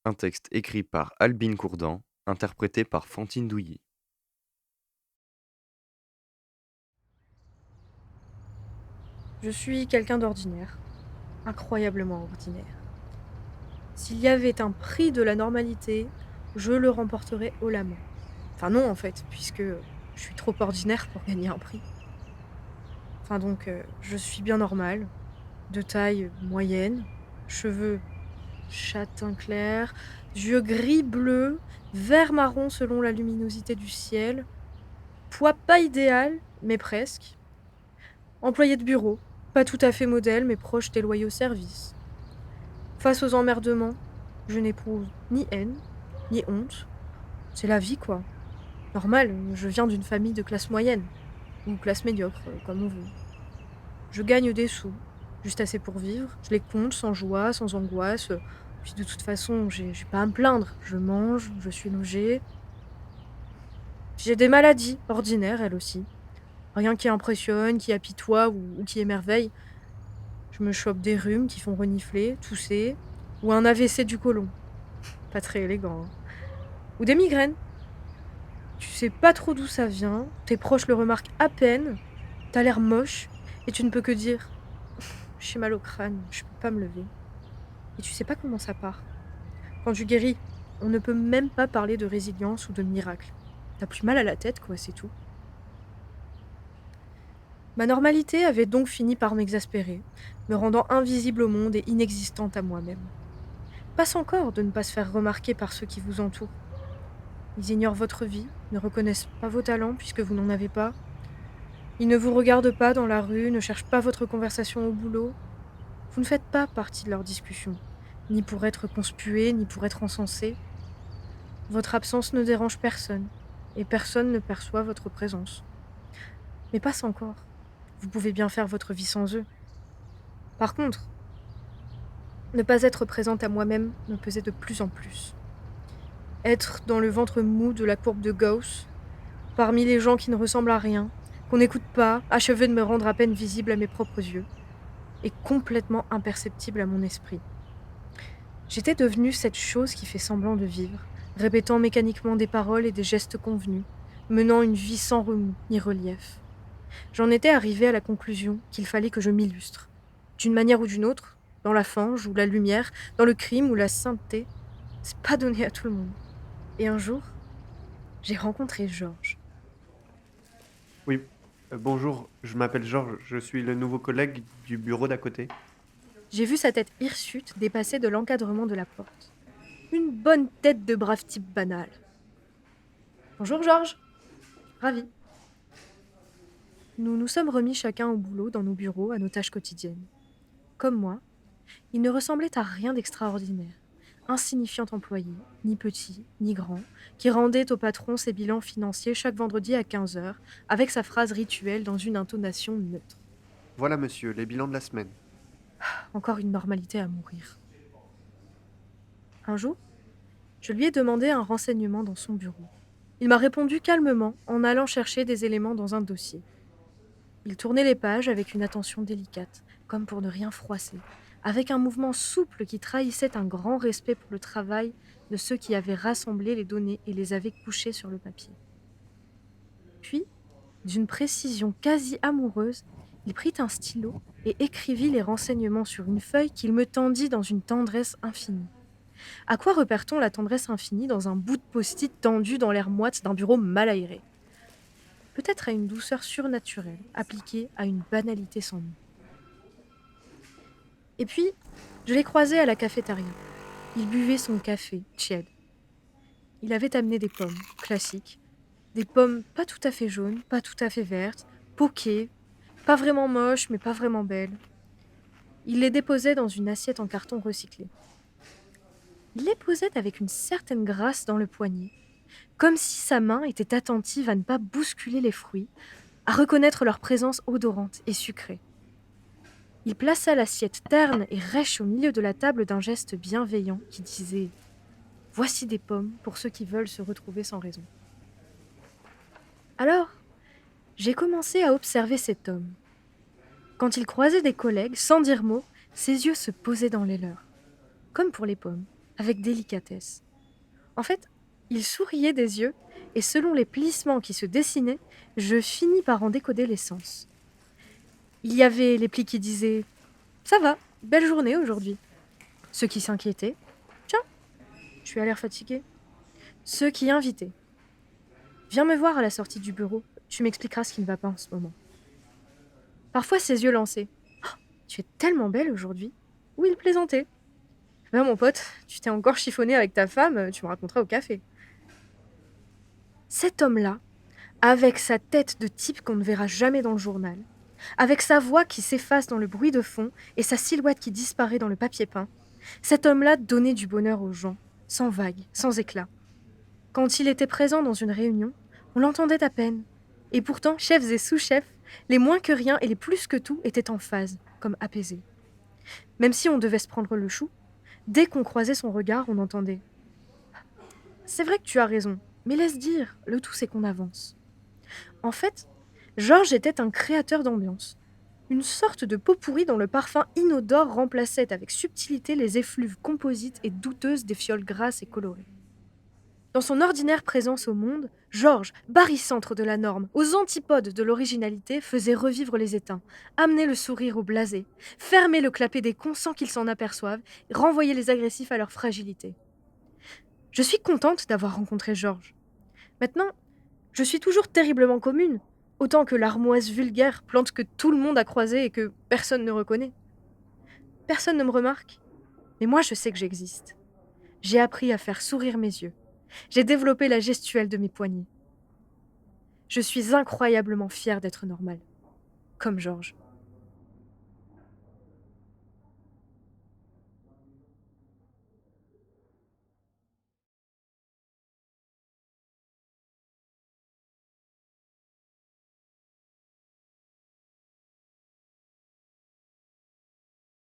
Un texte écrit par Albine Courdan, interprété par Fantine Douilly. Je suis quelqu'un d'ordinaire, incroyablement ordinaire. S'il y avait un prix de la normalité, je le remporterais haut la main. Enfin non en fait, puisque je suis trop ordinaire pour gagner un prix. Enfin donc, je suis bien normale, de taille moyenne, cheveux châtain clair, yeux gris-bleu, vert marron selon la luminosité du ciel, poids pas idéal, mais presque. Employé de bureau, pas tout à fait modèle, mais proche des loyaux services. Face aux emmerdements, je n'éprouve ni haine, ni honte. C'est la vie, quoi. Normal, je viens d'une famille de classe moyenne, ou classe médiocre, comme on veut. Je gagne des sous, juste assez pour vivre. Je les compte sans joie, sans angoisse. Puis de toute façon, j'ai pas à me plaindre. Je mange, je suis logée. J'ai des maladies, ordinaires, elles aussi. Rien qui impressionne, qui apitoie ou qui émerveille. Je me chope des rhumes qui font renifler, tousser, ou un AVC du côlon. Pas très élégant, hein. Ou des migraines. Tu sais pas trop d'où ça vient, tes proches le remarquent à peine, t'as l'air moche, et tu ne peux que dire j'ai mal au crâne, je peux pas me lever. Et tu sais pas comment ça part. Quand tu guéris, on ne peut même pas parler de résilience ou de miracle. T'as plus mal à la tête, quoi, c'est tout. Ma normalité avait donc fini par m'exaspérer, me rendant invisible au monde et inexistante à moi-même. Passe encore de ne pas se faire remarquer par ceux qui vous entourent. Ils ignorent votre vie, ne reconnaissent pas vos talents puisque vous n'en avez pas. Ils ne vous regardent pas dans la rue, ne cherchent pas votre conversation au boulot. Vous ne faites pas partie de leur discussion, ni pour être conspué, ni pour être encensé. Votre absence ne dérange personne, et personne ne perçoit votre présence. Mais passe encore. Vous pouvez bien faire votre vie sans eux. Par contre, ne pas être présente à moi-même me pesait de plus en plus. Être dans le ventre mou de la courbe de Gauss, parmi les gens qui ne ressemblent à rien, qu'on n'écoute pas, achevé de me rendre à peine visible à mes propres yeux, et complètement imperceptible à mon esprit. J'étais devenue cette chose qui fait semblant de vivre, répétant mécaniquement des paroles et des gestes convenus, menant une vie sans remous ni relief. J'en étais arrivée à la conclusion qu'il fallait que je m'illustre. D'une manière ou d'une autre, dans la fange ou la lumière, dans le crime ou la sainteté, c'est pas donné à tout le monde. Et un jour, j'ai rencontré Georges. Oui, bonjour, je m'appelle Georges, je suis le nouveau collègue du bureau d'à côté. J'ai vu sa tête hirsute dépasser de l'encadrement de la porte. Une bonne tête de brave type banal. Bonjour Georges, ravi. Nous nous sommes remis chacun au boulot dans nos bureaux, à nos tâches quotidiennes. Comme moi, il ne ressemblait à rien d'extraordinaire. Insignifiant employé, ni petit, ni grand, qui rendait au patron ses bilans financiers chaque vendredi à 15 heures, avec sa phrase rituelle dans une intonation neutre. Voilà monsieur, les bilans de la semaine. Encore une normalité à mourir. Un jour, je lui ai demandé un renseignement dans son bureau. Il m'a répondu calmement en allant chercher des éléments dans un dossier. Il tournait les pages avec une attention délicate, comme pour ne rien froisser, avec un mouvement souple qui trahissait un grand respect pour le travail de ceux qui avaient rassemblé les données et les avaient couchées sur le papier. Puis, d'une précision quasi amoureuse, il prit un stylo et écrivit les renseignements sur une feuille qu'il me tendit dans une tendresse infinie. À quoi repère-t-on la tendresse infinie dans un bout de post-it tendu dans l'air moite d'un bureau mal aéré? Peut-être à une douceur surnaturelle, appliquée à une banalité sans nom. Et puis, je l'ai croisé à la cafétéria. Il buvait son café, tiède. Il avait amené des pommes, classiques. Des pommes pas tout à fait jaunes, pas tout à fait vertes, poquées, pas vraiment moches, mais pas vraiment belles. Il les déposait dans une assiette en carton recyclé. Il les posait avec une certaine grâce dans le poignet, comme si sa main était attentive à ne pas bousculer les fruits, à reconnaître leur présence odorante et sucrée. Il plaça l'assiette terne et rêche au milieu de la table d'un geste bienveillant qui disait « Voici des pommes pour ceux qui veulent se retrouver sans raison. » Alors, j'ai commencé à observer cet homme. Quand il croisait des collègues, sans dire mot, ses yeux se posaient dans les leurs, comme pour les pommes. avec délicatesse. En fait, il souriait des yeux, et selon les plissements qui se dessinaient, je finis par en décoder les sens. Il y avait les plis qui disaient Ça va, belle journée aujourd'hui. Ceux qui s'inquiétaient Tiens, tu as l'air fatigué. Ceux qui invitaient Viens me voir à la sortie du bureau, tu m'expliqueras ce qui ne va pas en ce moment. Parfois ses yeux lancés Tu es tellement belle aujourd'hui. Ou il plaisantait Ben mon pote, tu t'es encore chiffonné avec ta femme, tu me raconteras au café. Cet homme-là, avec sa tête de type qu'on ne verra jamais dans le journal, avec sa voix qui s'efface dans le bruit de fond et sa silhouette qui disparaît dans le papier peint, cet homme-là donnait du bonheur aux gens, sans vague, sans éclat. Quand il était présent dans une réunion, on l'entendait à peine. Et pourtant, chefs et sous-chefs, les moins que rien et les plus que tout étaient en phase, comme apaisés. Même si on devait se prendre le chou, dès qu'on croisait son regard, on entendait « C'est vrai que tu as raison, mais laisse dire, le tout c'est qu'on avance. » En fait, Georges était un créateur d'ambiance. Une sorte de pot pourri dont le parfum inodore remplaçait avec subtilité les effluves composites et douteuses des fioles grasses et colorées. Dans son ordinaire présence au monde, Georges, barycentre de la norme, aux antipodes de l'originalité, faisait revivre les éteints, amener le sourire aux blasés, fermer le clapet des cons sans qu'ils s'en aperçoivent, renvoyer les agressifs à leur fragilité. Je suis contente d'avoir rencontré Georges. Maintenant, je suis toujours terriblement commune, autant que l'armoise vulgaire, plante que tout le monde a croisée et que personne ne reconnaît. Personne ne me remarque, mais moi je sais que j'existe. J'ai appris à faire sourire mes yeux. J'ai développé la gestuelle de mes poignets. Je suis incroyablement fière d'être normale, comme Georges.